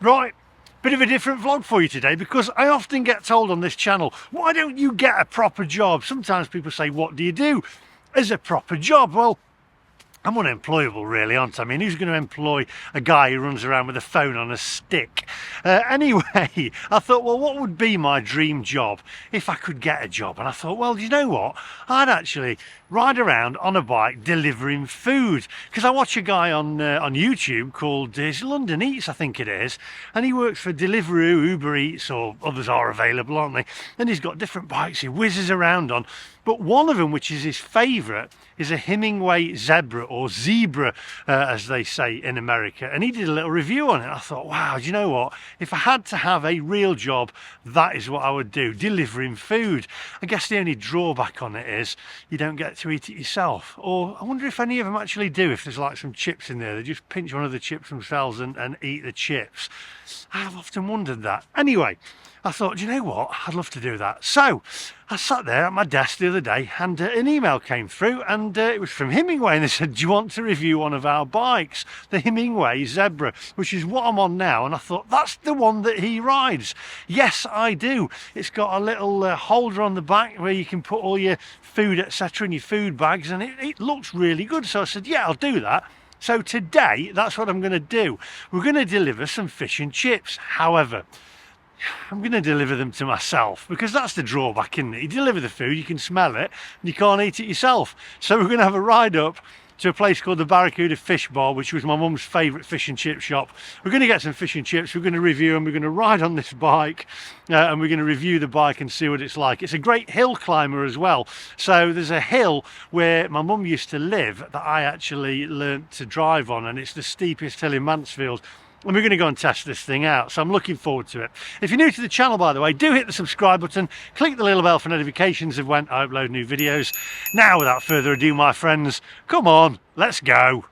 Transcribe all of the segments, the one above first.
Right, bit of a different vlog for you today because I often get told on this channel, why don't you get a proper job? Sometimes people say, what do you do as a proper job? Well, I'm unemployable really, aren't I? I mean, who's going to employ a guy who runs around with a phone on a stick? Anyway, I thought, well, what would be my dream job if I could get a job? And I thought, well, you know what? I'd actually ride around on a bike delivering food, because I watch a guy on YouTube called London Eats, I think it is, and he works for Deliveroo, Uber Eats, or others are available, aren't they? And he's got different bikes he whizzes around on, but one of them, which is his favourite, is a Himiway Zebra, or Zebra as they say in America, and he did a little review on it. I thought, wow, do you know what, if I had to have a real job, that is what I would do, delivering food. I guess the only drawback on it is you don't get to eat it yourself, or I wonder if any of them actually do. If there's like some chips in there, they just pinch one of the chips themselves and eat the chips. I've often wondered that. Anyway, I thought, you know what, I'd love to do that. So I sat there at my desk the other day and an email came through, and it was from Himiway, and they said, do you want to review one of our bikes, the Himiway Zebra, which is what I'm on now. And I thought, that's the one that he rides. Yes, I do. It's got a little holder on the back where you can put all your food, etc., in your food bags, and it looks really good. So I said, yeah, I'll do that. So today, that's what I'm going to do. We're going to deliver some fish and chips. However, I'm going to deliver them to myself, because that's the drawback, isn't it? You deliver the food, you can smell it, and you can't eat it yourself. So we're going to have a ride up to a place called the Barracuda Fish Bar, which was my mum's favourite fish and chip shop. We're going to get some fish and chips, we're going to review them, we're going to ride on this bike, and we're going to review the bike and see what it's like. It's a great hill climber as well. So there's a hill where my mum used to live that I actually learnt to drive on, and it's the steepest hill in Mansfield. And we're going to go and test this thing out, so I'm looking forward to it. If you're new to the channel, by the way, do hit the subscribe button, click the little bell for notifications of when I upload new videos. Now, without further ado, my friends, come on, let's go.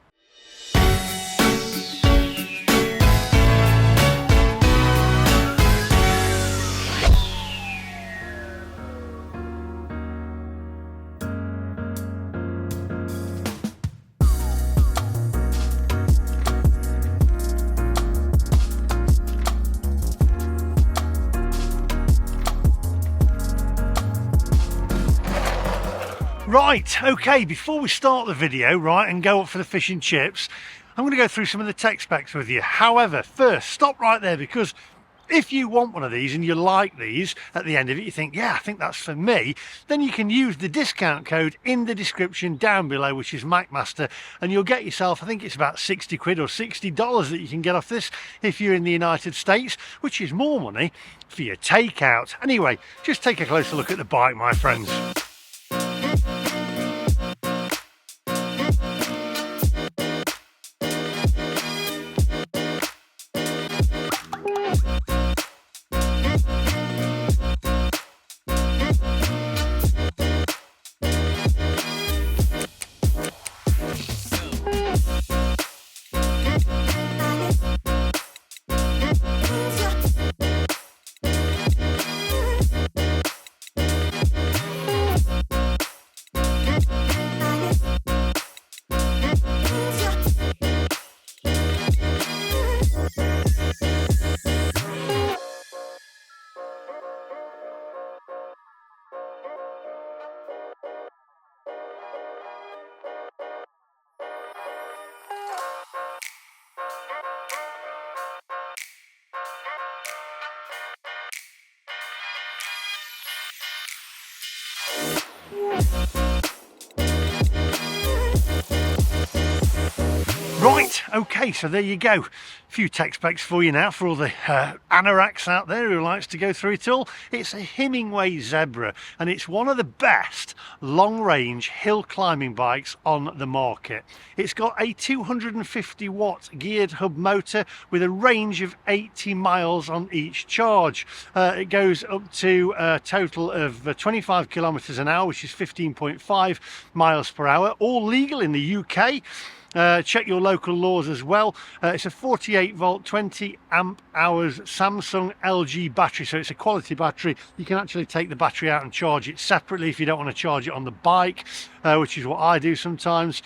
Right, okay, before we start the video, right, and go up for the fish and chips, I'm going to go through some of the tech specs with you. However, first, stop right there, because if you want one of these and you like these, at the end of it you think, yeah, I think that's for me, then you can use the discount code in the description down below, which is MacMaster, and you'll get yourself, I think it's about 60 quid or $60 that you can get off this if you're in the United States, which is more money for your takeout. Anyway, just take a closer look at the bike, my friends. Right, okay, so there you go. A few tech specs for you now, for all the anoraks out there who likes to go through it all. It's a Himiway Zebra, and it's one of the best long-range hill climbing bikes on the market. It's got a 250 watt geared hub motor with a range of 80 miles on each charge. It goes up to a total of 25 kilometers an hour, which is 15.5 miles per hour, all legal in the UK. Check your local laws as well. It's a 48 volt 20 amp hours Samsung LG battery, so it's a quality battery. You can actually take the battery out and charge it separately if you don't want to charge it on the bike. which is what I do sometimes.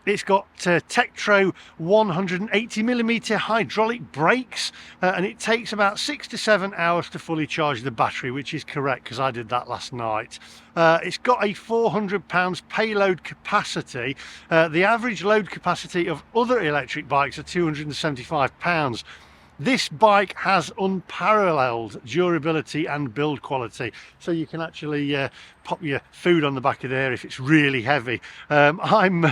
It's got Tektro 180mm hydraulic brakes, and it takes about 6 to 7 hours to fully charge the battery, which is correct because I did that last night. It's got a 400 pounds payload capacity. The average load capacity of other electric bikes are 275 pounds. This bike has unparalleled durability and build quality, so you can actually pop your food on the back of there if it's really heavy. I'm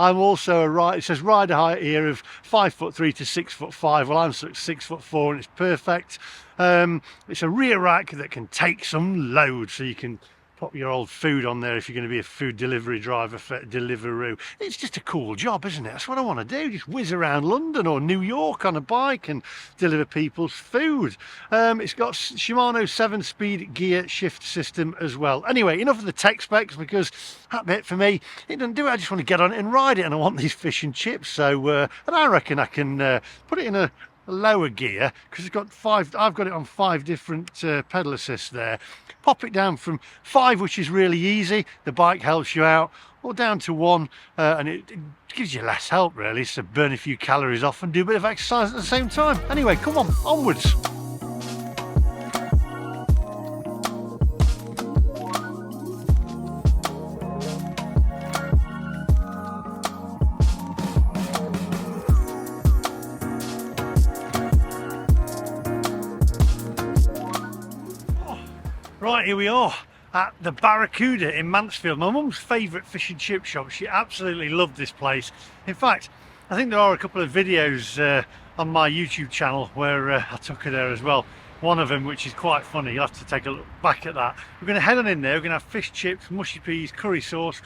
also it says rider height here of 5'3" to 6'5". Well, I'm 6'4" and it's perfect. It's a rear rack that can take some load, so you can pop your old food on there if you're going to be a food delivery driver for Deliveroo. It's just a cool job, isn't it? That's what I want to do, just whiz around London or New York on a bike and deliver people's food. It's got Shimano 7-speed gear shift system as well. Anyway, enough of the tech specs, because that bit for me, it doesn't do it. I just want to get on it and ride it, and I want these fish and chips. So and I reckon I can put it in a lower gear, because it's got I've got it on 5 different pedal assists there. Pop it down from 5, which is really easy, the bike helps you out, or down to 1, and it gives you less help really, so burn a few calories off and do a bit of exercise at the same time. Anyway, come on, onwards. Right, here we are at the Barracuda in Mansfield, my mum's favourite fish and chip shop. She absolutely loved this place. In fact, I think there are a couple of videos on my YouTube channel where I took her there as well. One of them which is quite funny, you'll have to take a look back at that. We're going to head on in there, we're going to have fish chips, mushy peas, curry sauce,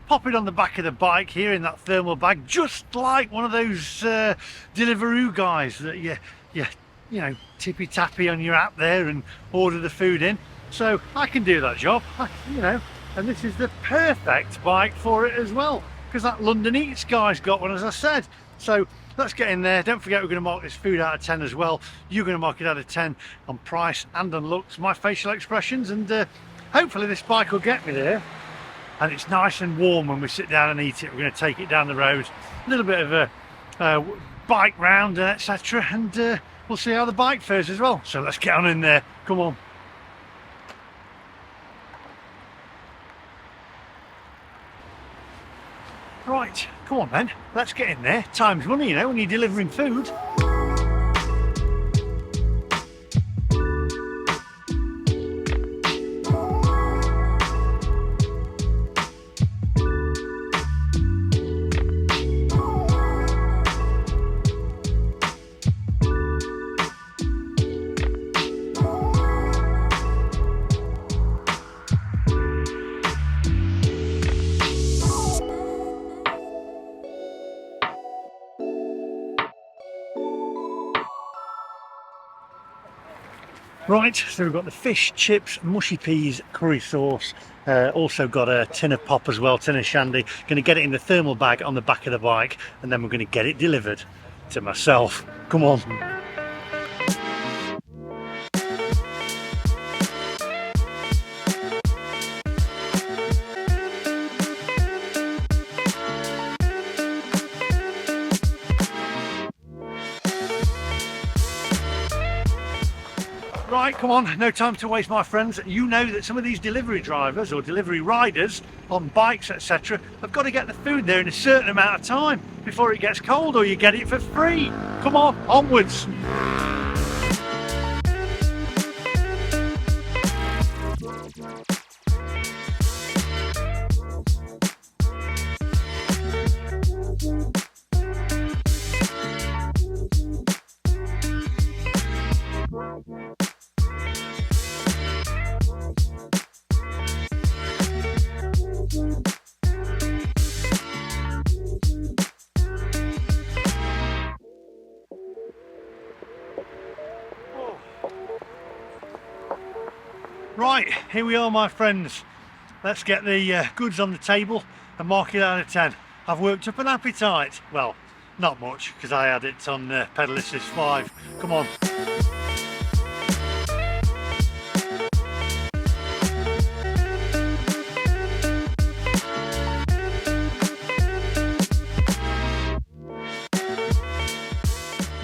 pop it on the back of the bike here in that thermal bag, just like one of those Deliveroo guys that you know, tippy tappy on your app there and order the food in. So I can do that job, you know, and this is the perfect bike for it as well, because that London Eats guy's got one, as I said. So let's get in there. Don't forget, we're going to mark this food out of 10 as well. You're going to mark it out of 10 on price and on looks, my facial expressions, and hopefully this bike will get me there. And it's nice and warm when we sit down and eat it. We're going to take it down the road, a little bit of a bike round, etc., and we'll see how the bike fares as well. So let's get on in there. Come on. Right, come on then, let's get in there. Time's money, you know, when you're delivering food. Right, so we've got the fish, chips, mushy peas, curry sauce, also got a tin of pop as well, tin of shandy. Going to get it in the thermal bag on the back of the bike, and then we're going to get it delivered to myself. Come on. Right, come on, no time to waste, my friends. You know that some of these delivery drivers or delivery riders on bikes, etc., have got to get the food there in a certain amount of time before it gets cold, or you get it for free. Come on, onwards. Right, here we are, my friends. Let's get the goods on the table and mark it out of 10. I've worked up an appetite. Well, not much, because I had it on pedal assist 5. Come on.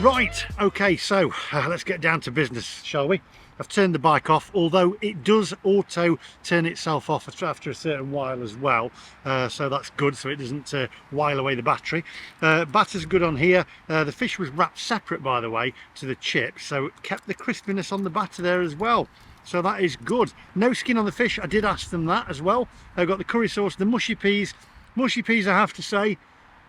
Right, okay, so let's get down to business, shall we? I've turned the bike off, although it does auto turn itself off after a certain while as well, so that's good, so it doesn't while away the battery. Batter's good on here. The fish was wrapped separate, by the way, to the chips, so it kept the crispiness on the batter there as well, so that is good. No skin on the fish, I did ask them that as well. I've got the curry sauce, the mushy peas. Mushy peas, I have to say,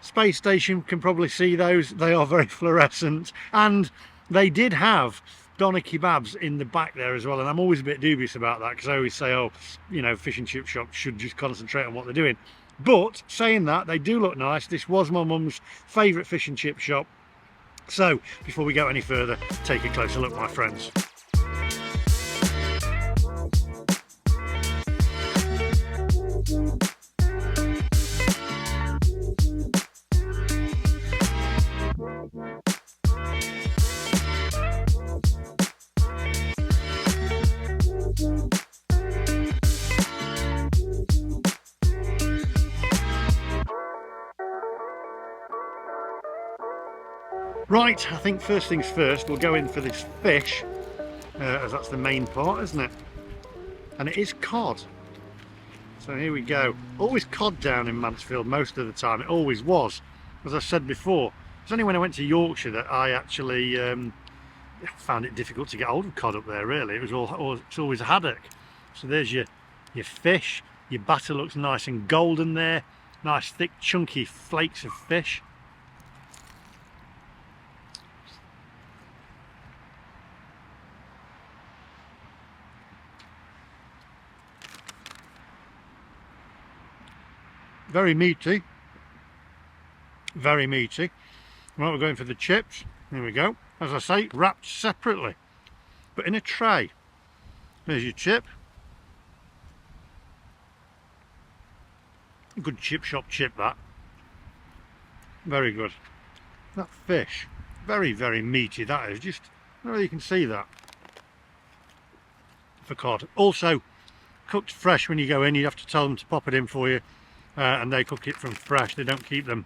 Space Station can probably see those, they are very fluorescent, and they did have doner kebabs in the back there as well, and I'm always a bit dubious about that because I always say, oh, you know, fish and chip shops should just concentrate on what they're doing. But saying that, they do look nice. This was my mum's favourite fish and chip shop. So before we go any further, take a closer look, my friends. Right, I think first things first, we'll go in for this fish, as that's the main part, isn't it? And it is cod. So here we go. Always cod down in Mansfield most of the time, it always was. As I said before, it's only when I went to Yorkshire that I actually found it difficult to get hold of cod up there, really. It's always a haddock. So there's your fish, your batter looks nice and golden there, nice thick chunky flakes of fish. Very meaty, very meaty. Right, we're going for the chips. Here we go. As I say, wrapped separately, but in a tray. There's your chip. Good chip shop chip, that. Very good. That fish, very, very meaty, that is. Just, I don't know if you can see that. For cod. Also, cooked fresh when you go in. You have to tell them to pop it in for you. And they cook it from fresh. They don't keep them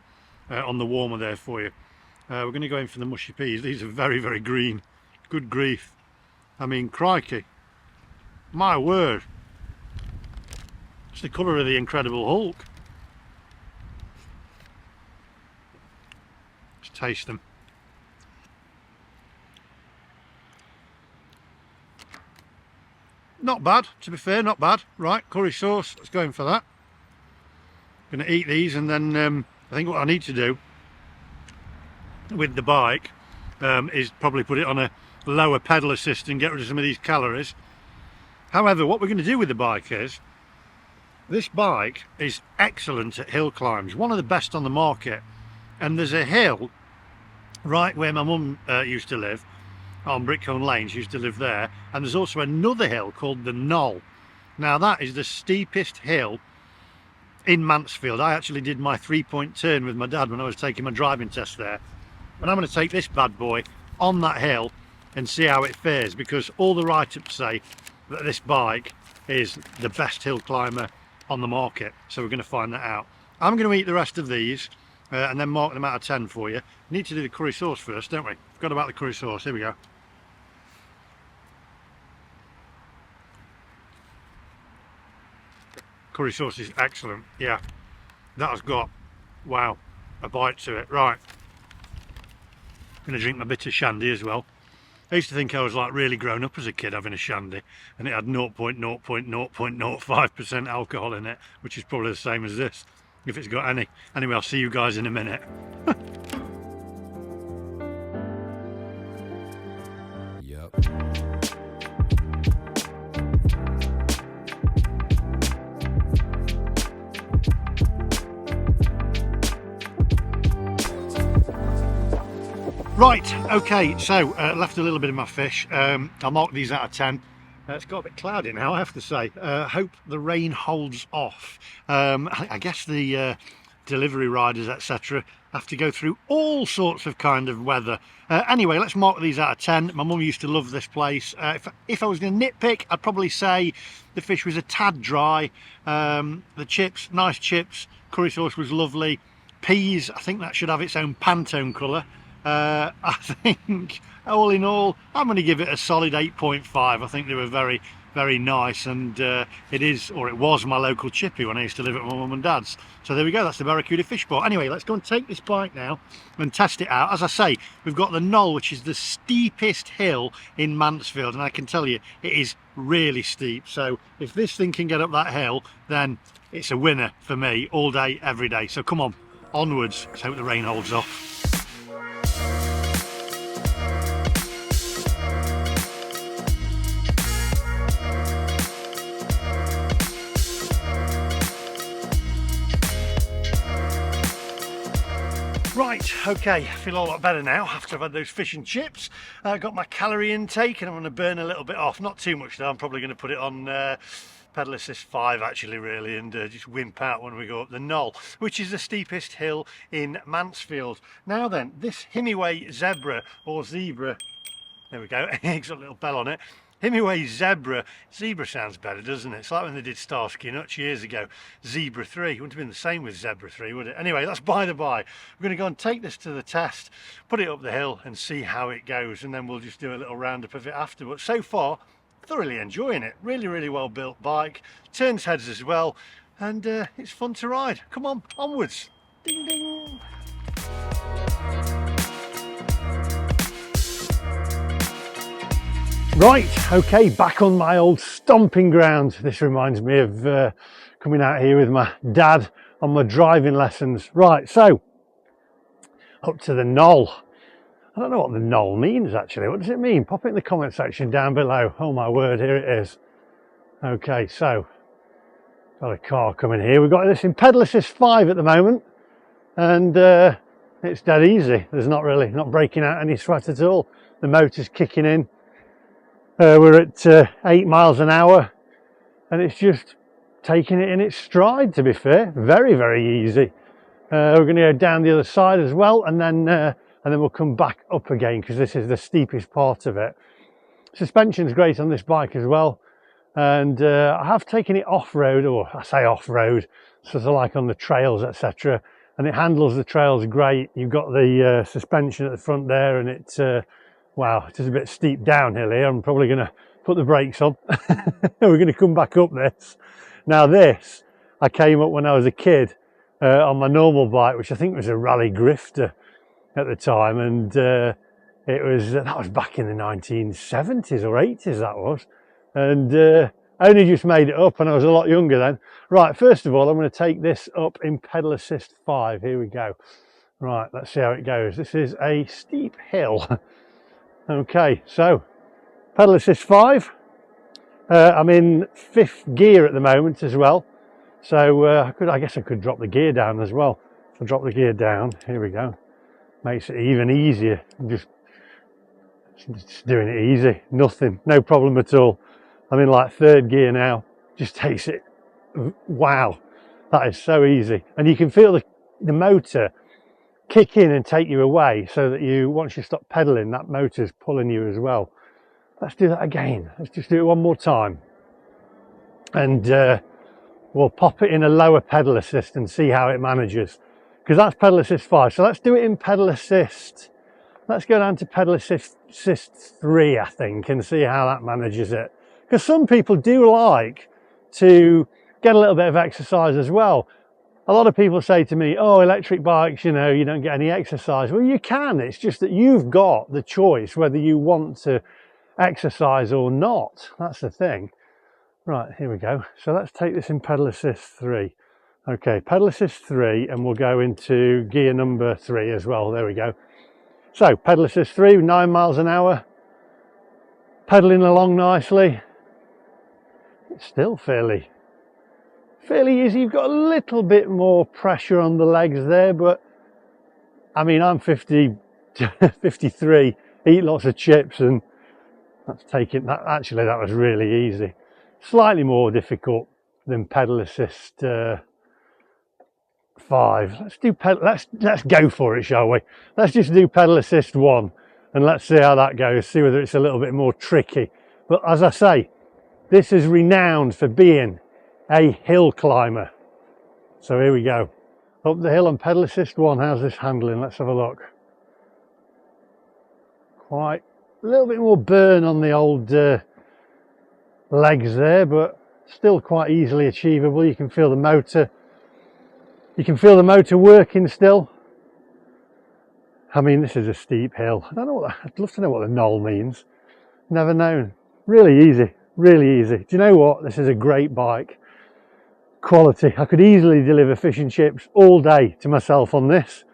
on the warmer there for you. We're going to go in for the mushy peas. These are very, very green. Good grief. I mean, crikey. My word. It's the colour of the Incredible Hulk. Let's taste them. Not bad, to be fair, not bad. Right, curry sauce. Let's go in for that. Going to eat these, and then I think what I need to do with the bike is probably put it on a lower pedal assist and get rid of some of these calories. However, what we're going to do with the bike is, this bike is excellent at hill climbs, one of the best on the market, and there's a hill right where my mum used to live, on Brickcombe Lane. She used to live there, and there's also another hill called the Knoll. Now that is the steepest hill in Mansfield. I actually did my 3-point turn with my dad when I was taking my driving test there, and I'm going to take this bad boy on that hill and see how it fares, because all the write-ups say that this bike is the best hill climber on the market. So we're going to find that out. I'm going to eat the rest of these and then mark them out of 10 for you. Need to do the curry sauce first, don't we? Forgot about the curry sauce. Here we go. Curry sauce is excellent. Yeah, that has got, wow, a bite to it. Right, I'm going to drink my bitter shandy as well. I used to think I was like really grown up as a kid having a shandy, and it had 0.0.0.05% alcohol in it, which is probably the same as this, if it's got any. Anyway, I'll see you guys in a minute. Yep. Right, okay, so left a little bit of my fish. I'll mark these out of 10. It's got a bit cloudy now, I have to say. Hope the rain holds off. I guess the delivery riders, etc., have to go through all sorts of kind of weather. Anyway, let's mark these out of 10. My mum used to love this place. If I was going to nitpick, I'd probably say the fish was a tad dry. The chips, nice chips. Curry sauce was lovely. Peas, I think that should have its own Pantone colour. I think all in all I'm going to give it a solid 8.5. I think they were very, very nice, and it is, or it was, my local chippy when I used to live at my mum and dad's. So there we go, that's the Barracuda fish port. Anyway, let's go and take this bike now and test it out. As I say, we've got the knoll, which is the steepest hill in Mansfield, and I can tell you it is really steep. So if this thing can get up that hill, then it's a winner for me all day, every day. So come on, onwards. Let's hope the rain holds off. Right, okay, I feel a lot better now after I've had those fish and chips. Got my calorie intake and I'm going to burn a little bit off. Not too much though, I'm probably going to put it on pedal assist 5 actually really, and just wimp out when we go up the knoll, which is the steepest hill in Mansfield. Now then, this Himiway Zebra, or Zebra, there we go, it's got a little bell on it. Himiway Zebra. Zebra sounds better, doesn't it? It's like when they did Starsky Nuts years ago. Zebra 3. It wouldn't have been the same with Zebra 3, would it? Anyway, that's by the by. We're going to go and take this to the test, put it up the hill and see how it goes, and then we'll just do a little roundup of it after. But so far, thoroughly enjoying it. Really, really well built bike. Turns heads as well, and it's fun to ride. Come on, onwards. Ding, ding. Right, okay, back on my old stomping ground. This reminds me of coming out here with my dad on my driving lessons. Right, so up to the knoll. I don't know what the knoll means actually. What does it mean? Pop it in the comment section down below. Oh my word, here it is. Okay, so got a car coming here. We've got this in pedal assist 5 at the moment, and it's dead easy. There's not breaking out any sweat at all. The motor's kicking in. We're at 8 miles an hour, and it's just taking it in its stride, to be fair. Very, very easy. We're going to go down the other side as well, and then we'll come back up again, because this is the steepest part of it. Suspension's great on this bike as well, and I have taken it off-road, or I say off-road, sort of like on the trails, etc. And it handles the trails great. You've got the suspension at the front there, and it's wow, it is a bit steep downhill here. I'm probably going to put the brakes on. We're going to come back up this. Now this, I came up when I was a kid on my normal bike, which I think was a Rally Grifter at the time. And that was back in the 1970s or 80s, that was. And I only just made it up, and I was a lot younger then. Right, first of all, I'm going to take this up in pedal assist 5. Here we go. Right, let's see how it goes. This is a steep hill. Okay, so pedal assist 5. I'm in 5th gear at the moment as well, so I guess I could drop the gear down as well. If I drop the gear down, here we go. Makes it even easier. I'm just doing it easy, nothing, no problem at all. I'm in like 3rd gear now. Just takes it. Wow, that is so easy, and you can feel the motor kick in and take you away, so that once you stop pedaling, that motor's pulling you as well. Let's do that again. Let's just do it one more time, and we'll pop it in a lower pedal assist and see how it manages, because that's pedal assist 5. So let's do it in pedal assist. Let's go down to pedal assist 3, I think, and see how that manages it, because some people do like to get a little bit of exercise as well. A lot of people say to me, oh, electric bikes, you know, you don't get any exercise. Well, you can. It's just that you've got the choice whether you want to exercise or not. That's the thing. Right, here we go. So let's take this in pedal assist 3. Okay, pedal assist 3, and we'll go into gear number 3 as well. There we go. So pedal assist 3, 9 miles an hour. Pedaling along nicely. It's still fairly easy. You've got a little bit more pressure on the legs there, but I mean, I'm 53, eat lots of chips, and that's taking that. Actually, that was really easy. Slightly more difficult than pedal assist 5. Let's do let's go for it, shall we? Let's just do pedal assist 1, and let's see how that goes. See whether it's a little bit more tricky. But as I say, this is renowned for being a hill climber. So here we go. Up the hill on pedal assist 1. How's this handling? Let's have a look. quite a little bit more burn on the old legs there, but still quite easily achievable. You can feel the motor. You can feel the motor working still. I mean, this is a steep hill. I don't know what I'd love to know what the knoll means. Never known. Really easy, really easy. Do you know what? This is a great bike. Quality. I could easily deliver fish and chips all day to myself on this.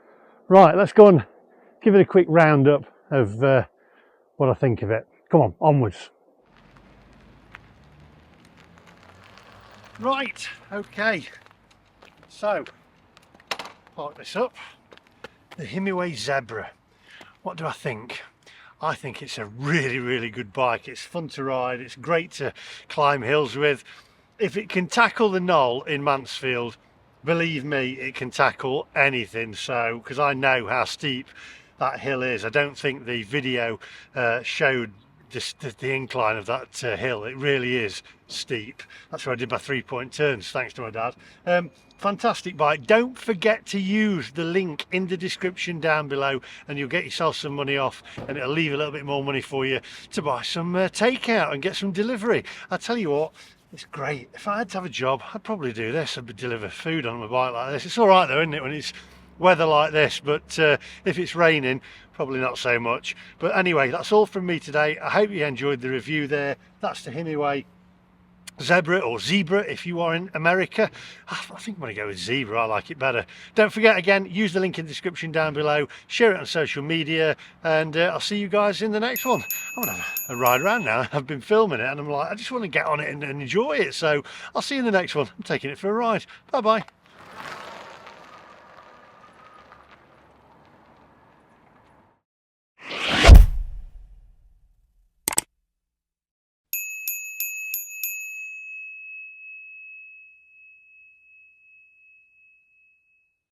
Right, let's go and give it a quick roundup of what I think of it. Come on, onwards. Right, okay. So, park this up. The Himiway Zebra. What do I think? I think it's a really, really good bike. It's fun to ride. It's great to climb hills with. If it can tackle the knoll in Mansfield, believe me, it can tackle anything. So, because I know how steep that hill is. I don't think the video showed the incline of that hill. It really is steep. That's where I did my 3-point turns, thanks to my dad. Fantastic bike. Don't forget to use the link in the description down below and you'll get yourself some money off, and it'll leave a little bit more money for you to buy some takeout and get some delivery. I tell you what, it's great. If I had to have a job, I'd probably do this. I'd deliver food on my bike like this. It's all right though, isn't it, when it's weather like this, but if it's raining, probably not so much. But anyway, that's all from me today. I hope you enjoyed the review there. That's the Himiway Zebra, or Zebra if you are in America. I think I'm going to go with Zebra. I like it better. Don't forget, again, use the link in the description down below, share it on social media, and I'll see you guys in the next one. I'm going to have a ride around now. I've been filming it and I'm like, I just want to get on it and enjoy it. So I'll see you in the next one. I'm taking it for a ride. Bye bye.